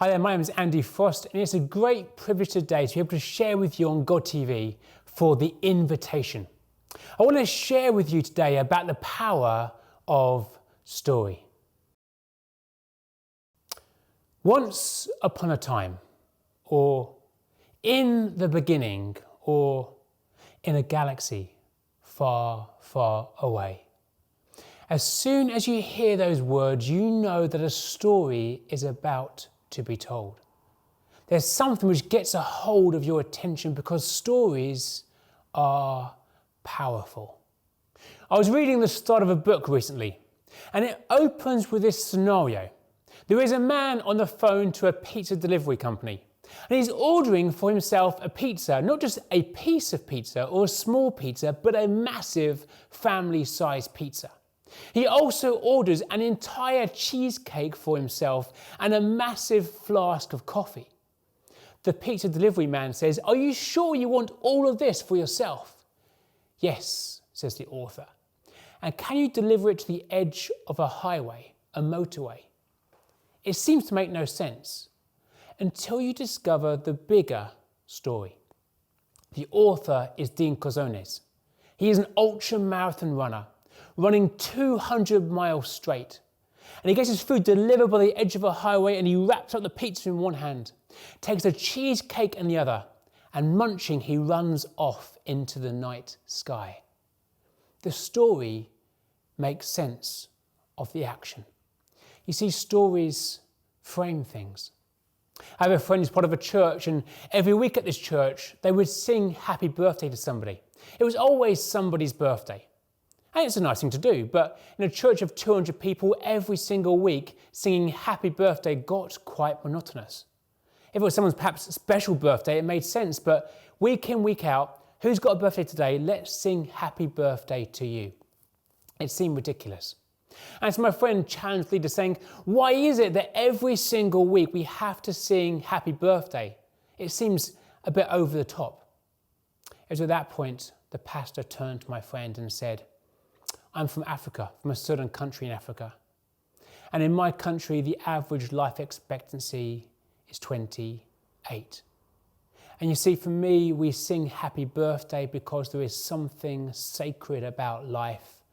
Hi there, my name is Andy Frost, and it's a great privilege today to be able to share with you on GODTV for the invitation. I want to share with you today about the power of story. Once upon a time, or in the beginning, or in a galaxy far, far away. As soon as you hear those words, you know that a story is about to be told. There's something which gets a hold of your attention because stories are powerful. I was reading the start of a book recently, and it opens with this scenario. There is a man on the phone to a pizza delivery company, and he's ordering for himself a pizza, not just a piece of pizza or a small pizza, but a massive family-sized pizza. He also orders an entire cheesecake for himself and a massive flask of coffee. The pizza delivery man says, "Are you sure you want all of this for yourself?" "Yes," says the author. "And can you deliver it to the edge of a highway, a motorway?" It seems to make no sense until you discover the bigger story. The author is Dean Cozones. He is an ultra-marathon runner, running 200 miles straight. And he gets his food delivered by the edge of a highway, and he wraps up the pizza in one hand, takes the cheesecake in the other, and munching, he runs off into the night sky. The story makes sense of the action. You see, stories frame things. I have a friend who's part of a church, and every week at this church, they would sing happy birthday to somebody. It was always somebody's birthday. And it's a nice thing to do, but in a church of 200 people every single week, singing happy birthday got quite monotonous. If it was someone's perhaps special birthday, it made sense, but week in, week out, who's got a birthday today? Let's sing happy birthday to you. It seemed ridiculous. And so my friend challenged the leader saying, "Why is it that every single week we have to sing happy birthday? It seems a bit over the top." It was at that point the pastor turned to my friend and said, "I'm from Africa, from a certain country in Africa. And in my country, the average life expectancy is 28. And you see, for me, we sing happy birthday because there is something sacred about life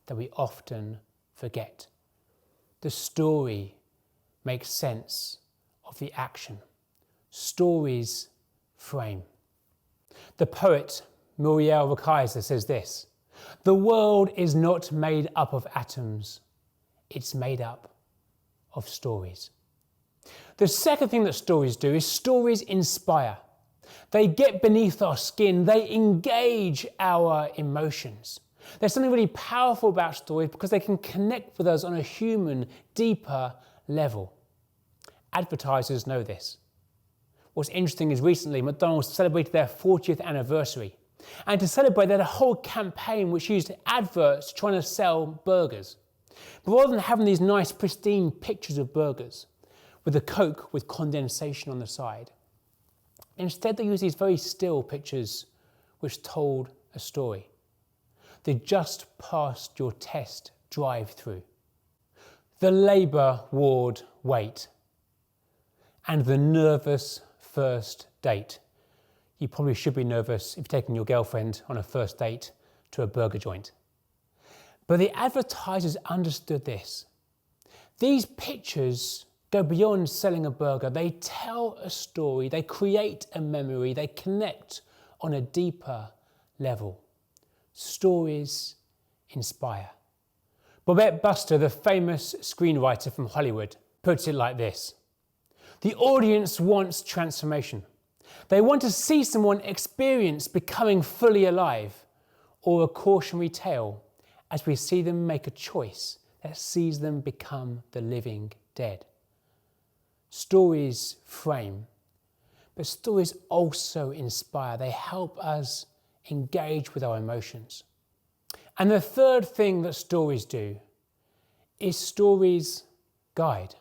that we often forget. The story makes sense of the action. Stories frame." The poet Muriel Rukeyser says this: "The world is not made up of atoms, it's made up of stories." The second thing that stories do is stories inspire. They get beneath our skin, they engage our emotions. There's something really powerful about stories because they can connect with us on a human, deeper level. Advertisers know this. What's interesting is recently McDonald's celebrated their 40th anniversary. And to celebrate, they had a whole campaign which used adverts trying to sell burgers. But rather than having these nice, pristine pictures of burgers with a Coke with condensation on the side, instead they used these very still pictures which told a story. The just passed your test drive-through, the labour ward wait, and the nervous first date. You probably should be nervous if you're taking your girlfriend on a first date to a burger joint. But the advertisers understood this. These pictures go beyond selling a burger. They tell a story, they create a memory, they connect on a deeper level. Stories inspire. Babette Buster, the famous screenwriter from Hollywood, puts it like this: "The audience wants transformation. They want to see someone experience becoming fully alive, or a cautionary tale as we see them make a choice that sees them become the living dead." Stories frame, but stories also inspire. They help us engage with our emotions. And the third thing that stories do is stories guide.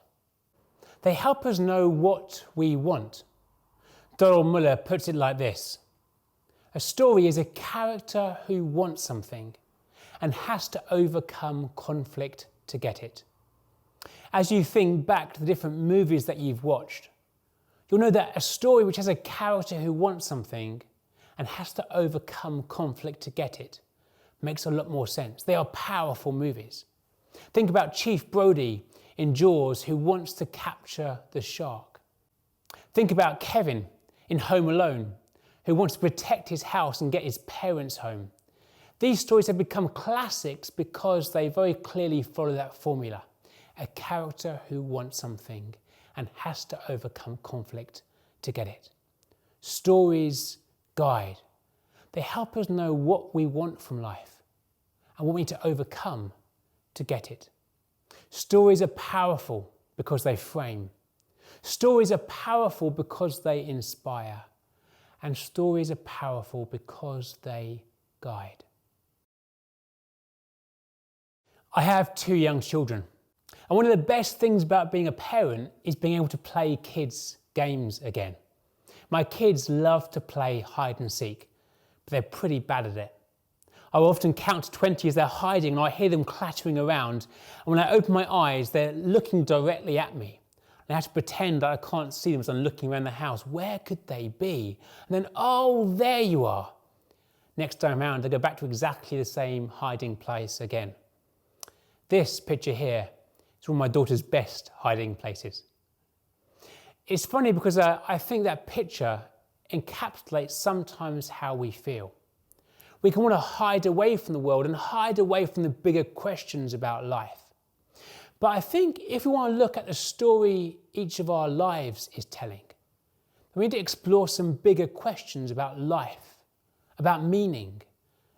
They help us know what we want. Donald Muller puts it like this: "A story is a character who wants something and has to overcome conflict to get it." As you think back to the different movies that you've watched, you'll know that a story which has a character who wants something and has to overcome conflict to get it makes a lot more sense. They are powerful movies. Think about Chief Brody in Jaws, who wants to capture the shark. Think about Kevin in Home Alone, who wants to protect his house and get his parents home. These stories have become classics because they very clearly follow that formula. A character who wants something and has to overcome conflict to get it. Stories guide. They help us know what we want from life and what we need to overcome to get it. Stories are powerful because they frame. Stories are powerful because they inspire. And stories are powerful because they guide. I have 2 young children. And one of the best things about being a parent is being able to play kids' games again. My kids love to play hide and seek, but they're pretty bad at it. I will often count to 20 as they're hiding and I hear them clattering around. And when I open my eyes, they're looking directly at me. And I have to pretend that I can't see them as I'm looking around the house. Where could they be? And then, oh, there you are. Next time around, they go back to exactly the same hiding place again. This picture here is one of my daughter's best hiding places. It's funny because I think that picture encapsulates sometimes how we feel. We can want to hide away from the world and hide away from the bigger questions about life. But I think if we want to look at the story each of our lives is telling, we need to explore some bigger questions about life, about meaning,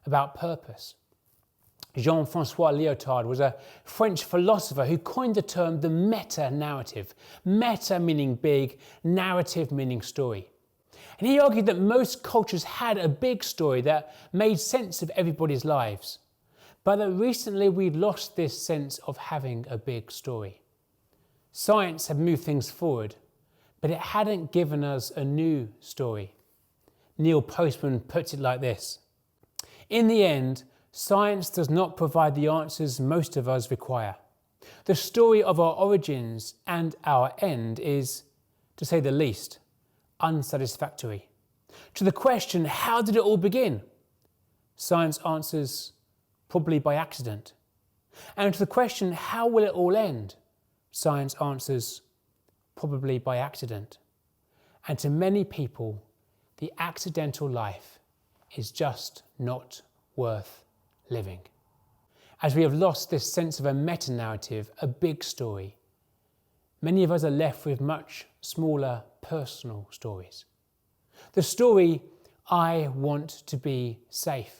about purpose. Jean-François Lyotard was a French philosopher who coined the term the meta-narrative. Meta meaning big, narrative meaning story. And he argued that most cultures had a big story that made sense of everybody's lives, but that recently we'd lost this sense of having a big story. Science had moved things forward, but it hadn't given us a new story. Neil Postman puts it like this: in the end, science does not provide the answers most of us require. The story of our origins and our end is, to say the least, unsatisfactory. To the question, how did it all begin? Science answers, probably by accident. And to the question, how will it all end? Science answers, probably by accident. And to many people, the accidental life is just not worth living. As we have lost this sense of a meta-narrative, a big story, many of us are left with much smaller personal stories. The story, I want to be safe.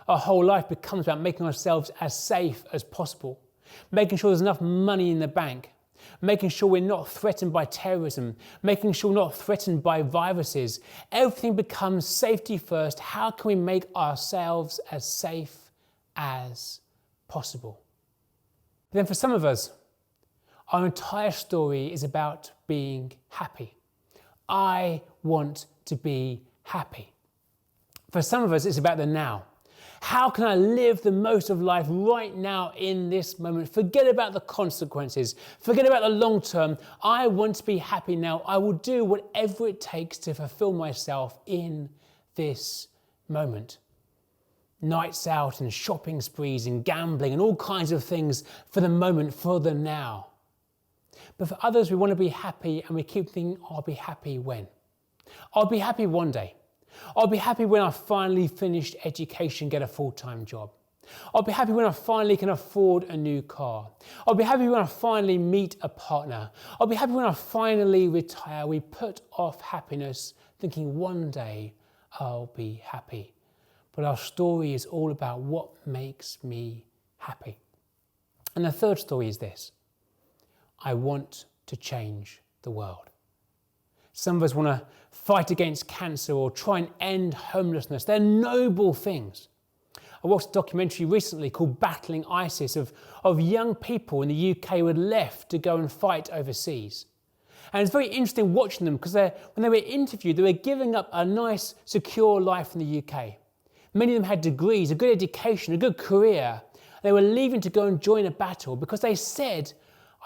Our whole life becomes about making ourselves as safe as possible, making sure there's enough money in the bank, making sure we're not threatened by terrorism, making sure we're not threatened by viruses. Everything becomes safety first. How can we make ourselves as safe as possible? But then for some of us, our entire story is about being happy. I want to be happy. For some of us, it's about the now. How can I live the most of life right now in this moment? Forget about the consequences. Forget about the long term. I want to be happy now. I will do whatever it takes to fulfill myself in this moment. Nights out and shopping sprees and gambling and all kinds of things for the moment, for the now. But for others, we want to be happy and we keep thinking, I'll be happy when? I'll be happy one day. I'll be happy when I finally finished education, get a full-time job. I'll be happy when I finally can afford a new car. I'll be happy when I finally meet a partner. I'll be happy when I finally retire. We put off happiness thinking one day I'll be happy. But our story is all about what makes me happy. And the third story is this: I want to change the world. Some of us want to fight against cancer or try and end homelessness. They're noble things. I watched a documentary recently called Battling ISIS of young people in the UK who had left to go and fight overseas. And it's very interesting watching them because when they were interviewed, they were giving up a nice, secure life in the UK. Many of them had degrees, a good education, a good career. They were leaving to go and join a battle because they said,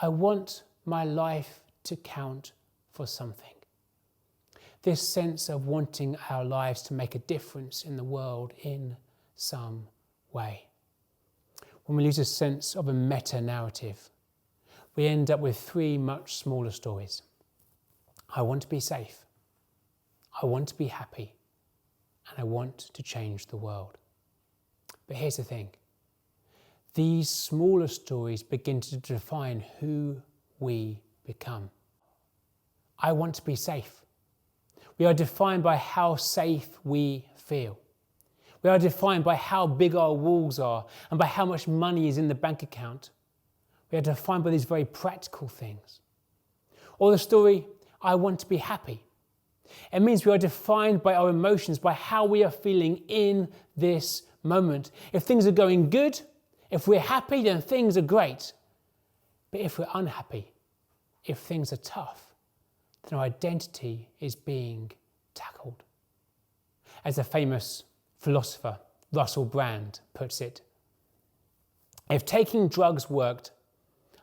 I want my life to count for something. this sense of wanting our lives to make a difference in the world in some way. When we lose a sense of a meta-narrative, we end up with three much smaller stories. I want to be safe, I want to be happy, and I want to change the world. But here's the thing. These smaller stories begin to define who we become. I want to be safe. We are defined by how safe we feel. We are defined by how big our walls are and by how much money is in the bank account. We are defined by these very practical things. Or the story, I want to be happy. It means we are defined by our emotions, by how we are feeling in this moment. If things are going good, if we're happy, then things are great. But if we're unhappy, if things are tough, then our identity is being tackled. As the famous philosopher Russell Brand puts it, if taking drugs worked,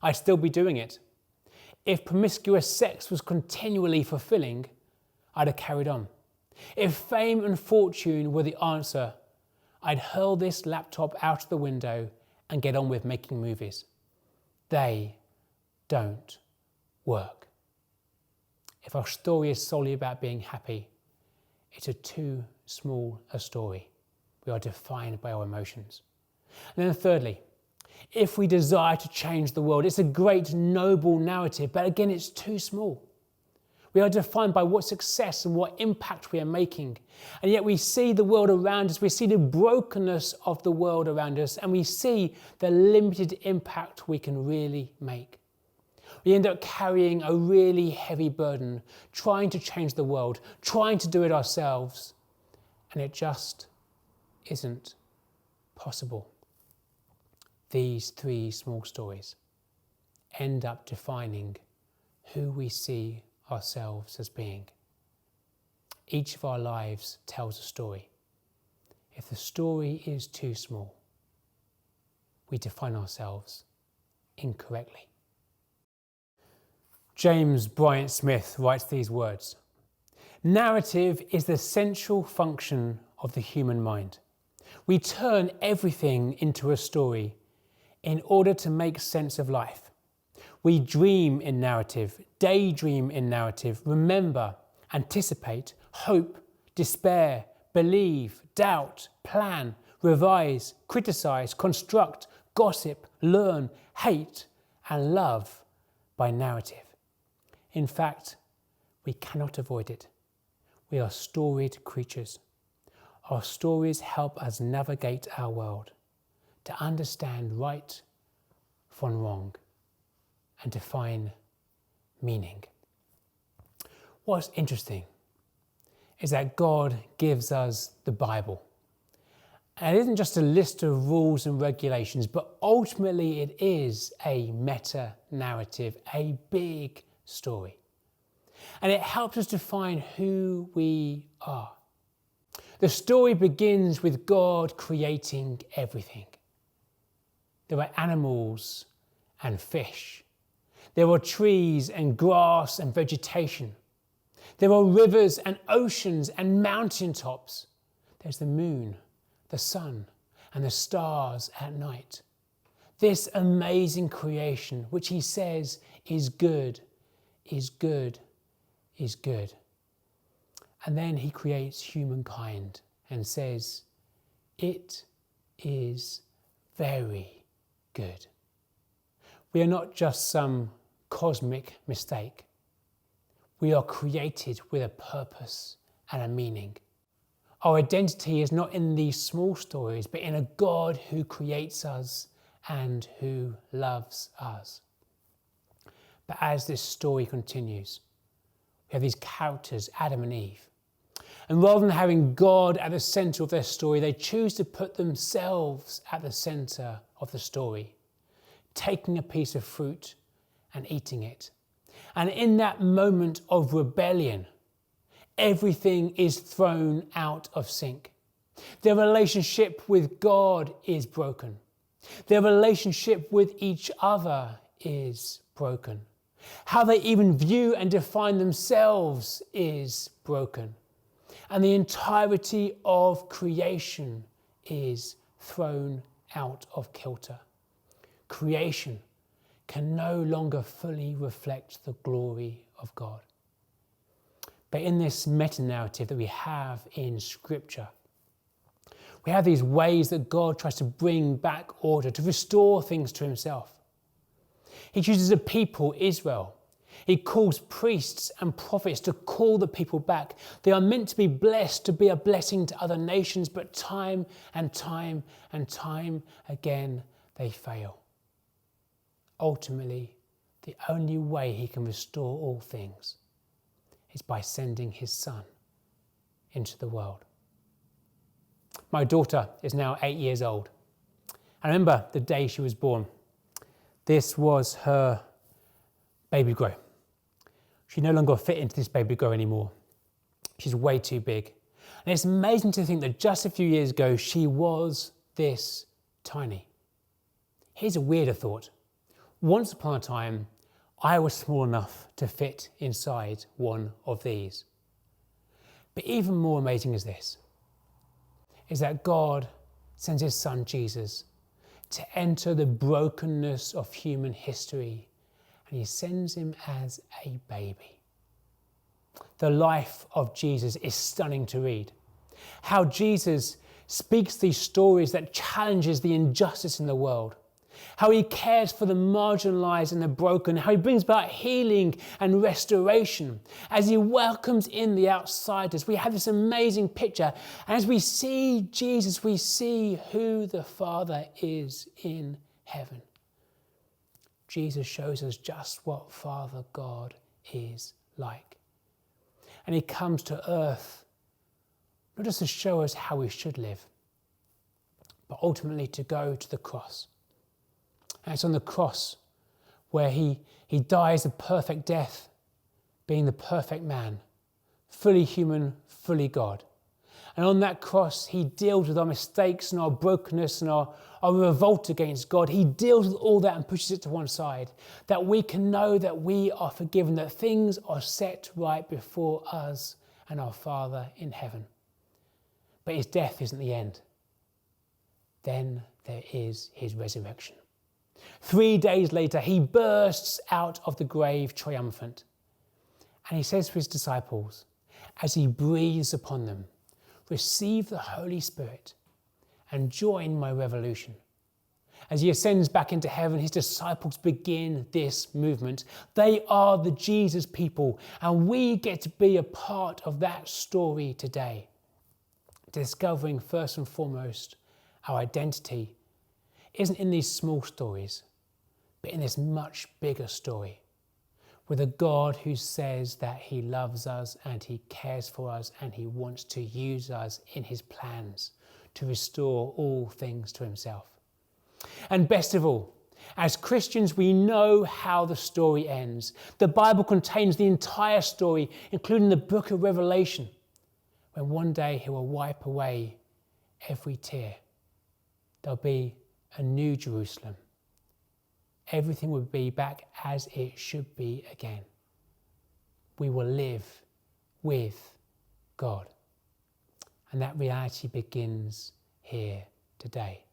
I'd still be doing it. If promiscuous sex was continually fulfilling, I'd have carried on. If fame and fortune were the answer, I'd hurl this laptop out of the window and get on with making movies. They don't work. If our story is solely about being happy, it's a too small a story. We are defined by our emotions. And then thirdly, if we desire to change the world, it's a great, noble narrative, but again, it's too small. We are defined by what success and what impact we are making. And yet we see the world around us, we see the brokenness of the world around us, and we see the limited impact we can really make. We end up carrying a really heavy burden, trying to change the world, trying to do it ourselves, and it just isn't possible. These three small stories end up defining who we see ourselves as being. Each of our lives tells a story. If the story is too small, we define ourselves incorrectly. James Bryant Smith writes these words: narrative is the central function of the human mind. We turn everything into a story in order to make sense of life. We dream in narrative, daydream in narrative, remember, anticipate, hope, despair, believe, doubt, plan, revise, criticize, construct, gossip, learn, hate, and love by narrative. In fact, we cannot avoid it. We are storied creatures. Our stories help us navigate our world, to understand right from wrong, and to find meaning. What's interesting is that God gives us the Bible. And it isn't just a list of rules and regulations, but ultimately it is a meta-narrative, a big story. And it helps us define who we are. The story begins with God creating everything. There are animals and fish. There are trees and grass and vegetation. There are rivers and oceans and mountaintops. There's the moon, the sun, and the stars at night. This amazing creation, which he says is good, is good, is good. And then he creates humankind and says, it is very good. We are not just some cosmic mistake. We are created with a purpose and a meaning. Our identity is not in these small stories, but in a God who creates us and who loves us. But as this story continues, we have these characters, Adam and Eve. And rather than having God at the centre of their story, they choose to put themselves at the centre of the story, taking a piece of fruit and eating it. And in that moment of rebellion, everything is thrown out of sync. Their relationship with God is broken. Their relationship with each other is broken. How they even view and define themselves is broken. And the entirety of creation is thrown out of kilter. Creation can no longer fully reflect the glory of God. But in this meta-narrative that we have in Scripture, we have these ways that God tries to bring back order, to restore things to himself. He chooses a people, Israel. He calls priests and prophets to call the people back. They are meant to be blessed, to be a blessing to other nations, but time and time and time again, they fail. Ultimately, the only way he can restore all things is by sending his Son into the world. My daughter is now 8 years old. I remember the day she was born. This was her baby grow. She no longer fit into this baby grow anymore. She's way too big. And it's amazing to think that just a few years ago, she was this tiny. Here's a weirder thought. Once upon a time, I was small enough to fit inside one of these. But even more amazing is this, is that God sends his Son Jesus to enter the brokenness of human history, and he sends him as a baby. The life of Jesus is stunning to read. How Jesus speaks these stories that challenges the injustice in the world. How he cares for the marginalized and the broken, how he brings about healing and restoration. As he welcomes in the outsiders, we have this amazing picture. And as we see Jesus, we see who the Father is in heaven. Jesus shows us just what Father God is like. And he comes to earth, not just to show us how we should live, but ultimately to go to the cross. And it's on the cross where he dies a perfect death, being the perfect man, fully human, fully God. And on that cross, he deals with our mistakes and our brokenness and our revolt against God. He deals with all that and pushes it to one side, that we can know that we are forgiven, that things are set right before us and our Father in heaven. But his death isn't the end. Then there is his resurrection. 3 days later, he bursts out of the grave triumphant. And he says to his disciples, as he breathes upon them, receive the Holy Spirit and join my revolution. As he ascends back into heaven, his disciples begin this movement. They are the Jesus people, and we get to be a part of that story today. Discovering first and foremost our identity isn't in these small stories, but in this much bigger story, with a God who says that he loves us and he cares for us and he wants to use us in his plans to restore all things to himself. And best of all, as Christians, we know how the story ends. The Bible contains the entire story, including the book of Revelation, when one day he will wipe away every tear. There'll be a new Jerusalem. Everything will be back as it should be again. We will live with God. And that reality begins here today.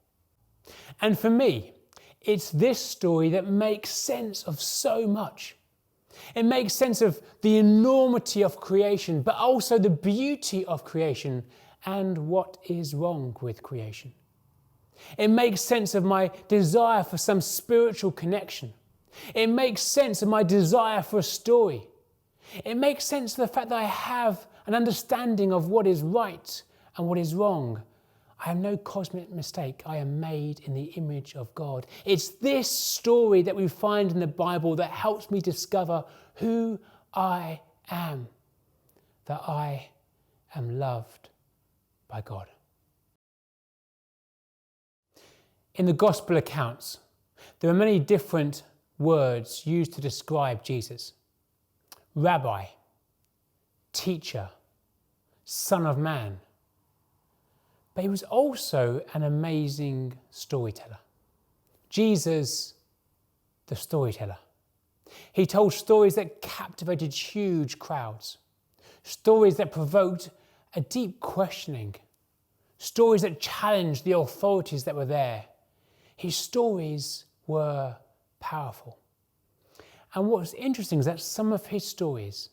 And for me, it's this story that makes sense of so much. It makes sense of the enormity of creation, but also the beauty of creation and what is wrong with creation. It makes sense of my desire for some spiritual connection. It makes sense of my desire for a story. It makes sense of the fact that I have an understanding of what is right and what is wrong. I am no cosmic mistake. I am made in the image of God. It's this story that we find in the Bible that helps me discover who I am, that I am loved by God. In the gospel accounts, there are many different words used to describe Jesus. Rabbi, teacher, son of man. But he was also an amazing storyteller. Jesus, the storyteller. He told stories that captivated huge crowds, stories that provoked a deep questioning, stories that challenged the authorities that were there. His stories were powerful. And what's interesting is that some of his stories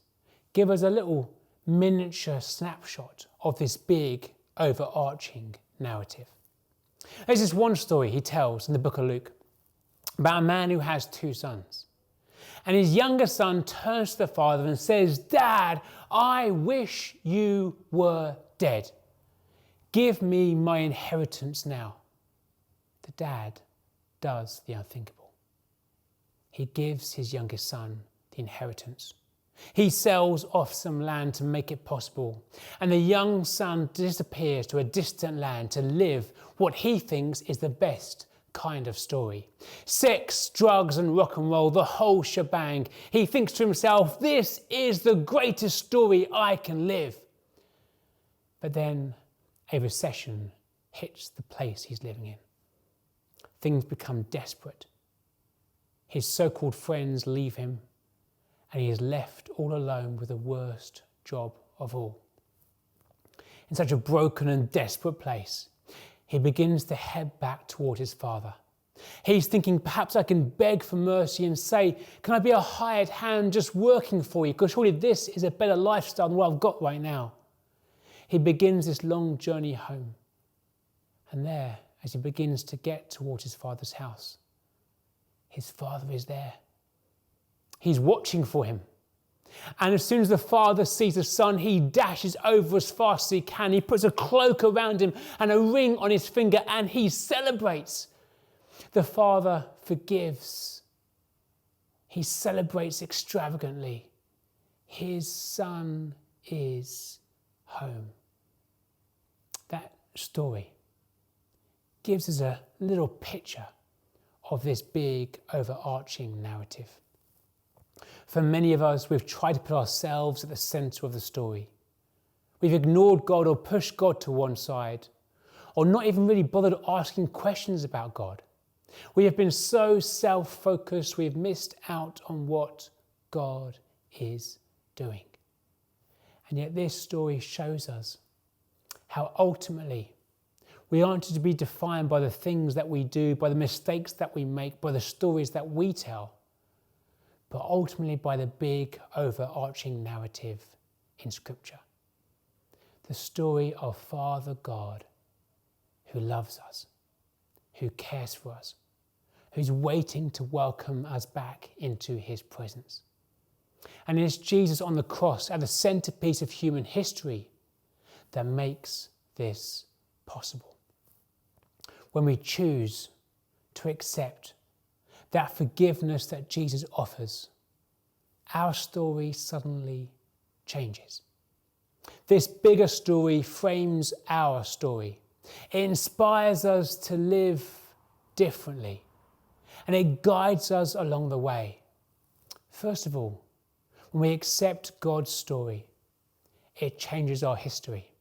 give us a little miniature snapshot of this big, overarching narrative. There's this one story he tells in the book of Luke about a man who has 2 sons. And his younger son turns to the father and says, "Dad, I wish you were dead. Give me my inheritance now." The dad does the unthinkable. He gives his youngest son the inheritance. He sells off some land to make it possible, and the young son disappears to a distant land to live what he thinks is the best kind of story. Sex, drugs and rock and roll, the whole shebang. He thinks to himself, this is the greatest story I can live. But then a recession hits the place he's living in. Things become desperate. His so-called friends leave him, and he is left all alone with the worst job of all. In such a broken and desperate place, he begins to head back toward his father. He's thinking, perhaps I can beg for mercy and say, can I be a hired hand just working for you? Because surely this is a better lifestyle than what I've got right now. He begins this long journey home. And there, as he begins to get towards his father's house, his father is there. He's watching for him. And as soon as the father sees the son, he dashes over as fast as he can. He puts a cloak around him and a ring on his finger, and he celebrates. The father forgives. He celebrates extravagantly. His son is home. That story gives us a little picture of this big overarching narrative. For many of us, we've tried to put ourselves at the centre of the story. We've ignored God or pushed God to one side, or not even really bothered asking questions about God. We have been so self-focused, we've missed out on what God is doing. And yet this story shows us how ultimately we aren't to be defined by the things that we do, by the mistakes that we make, by the stories that we tell, but ultimately by the big overarching narrative in Scripture. The story of Father God who loves us, who cares for us, who's waiting to welcome us back into his presence. And it's Jesus on the cross at the centerpiece of human history that makes this possible. When we choose to accept that forgiveness that Jesus offers, our story suddenly changes. This bigger story frames our story. It inspires us to live differently, and it guides us along the way. First of all, when we accept God's story, it changes our history,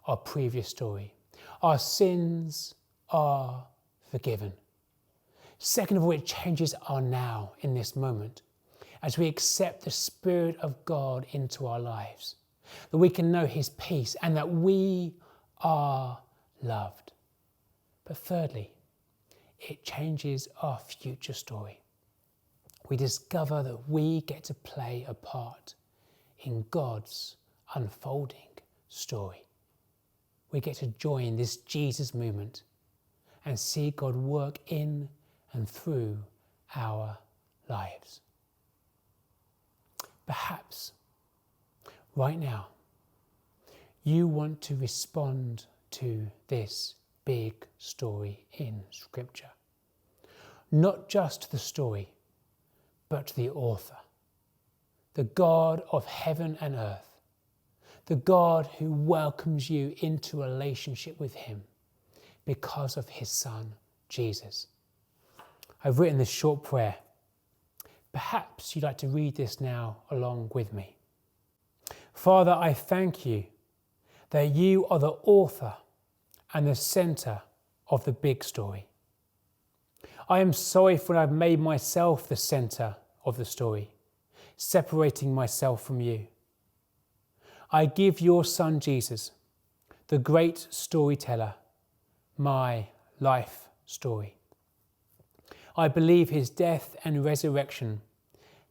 our previous story. Our sins are forgiven. Second of all, it changes our now in this moment as we accept the Spirit of God into our lives, that we can know his peace and that we are loved. But thirdly, it changes our future story. We discover that we get to play a part in God's unfolding story. We get to join this Jesus movement and see God work in and through our lives. Perhaps right now you want to respond to this big story in Scripture. Not just the story, but the author, the God of heaven and earth, the God who welcomes you into a relationship with him because of his Son, Jesus. I've written this short prayer. Perhaps you'd like to read this now along with me. Father, I thank you that you are the author and the centre of the big story. I am sorry for when I've made myself the centre of the story, separating myself from you. I give your Son Jesus, the great storyteller, my life story. I believe his death and resurrection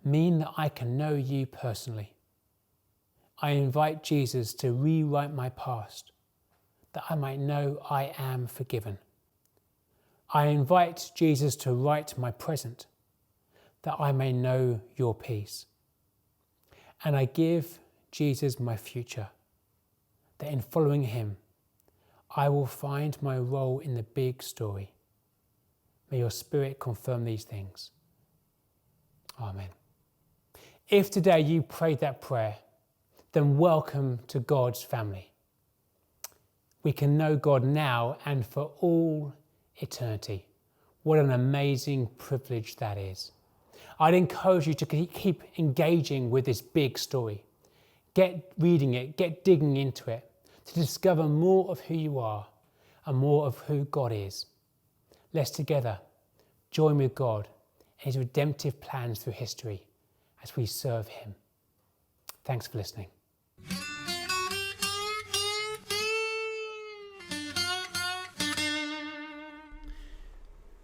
mean that I can know you personally. I invite Jesus to rewrite my past, that I might know I am forgiven. I invite Jesus to write my present, that I may know your peace. And I give Jesus my future, that in following him, I will find my role in the big story. May your Spirit confirm these things. Amen. If today you prayed that prayer, then welcome to God's family. We can know God now and for all eternity. What an amazing privilege that is. I'd encourage you to keep engaging with this big story. Get reading it, get digging into it, to discover more of who you are and more of who God is. Let's together join with God in his redemptive plans through history as we serve him. Thanks for listening.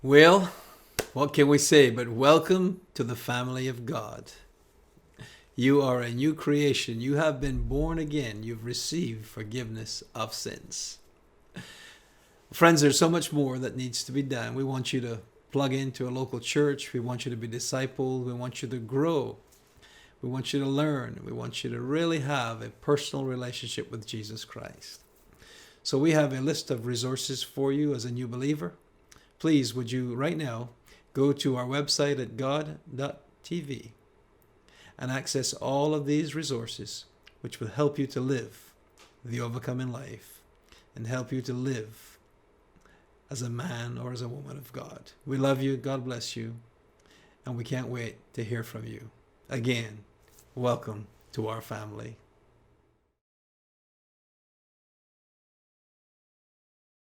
Well, what can we say but welcome to the family of God. You are a new creation. You have been born again. You've received forgiveness of sins. Friends, there's so much more that needs to be done. We want you to plug into a local church. We want you to be discipled. We want you to grow. We want you to learn. We want you to really have a personal relationship with Jesus Christ. So we have a list of resources for you as a new believer. Please, would you right now go to our website at GODTV and access all of these resources, which will help you to live the overcoming life and help you to live as a man or as a woman of God. We love you. God bless you. And we can't wait to hear from you. Again, welcome to our family.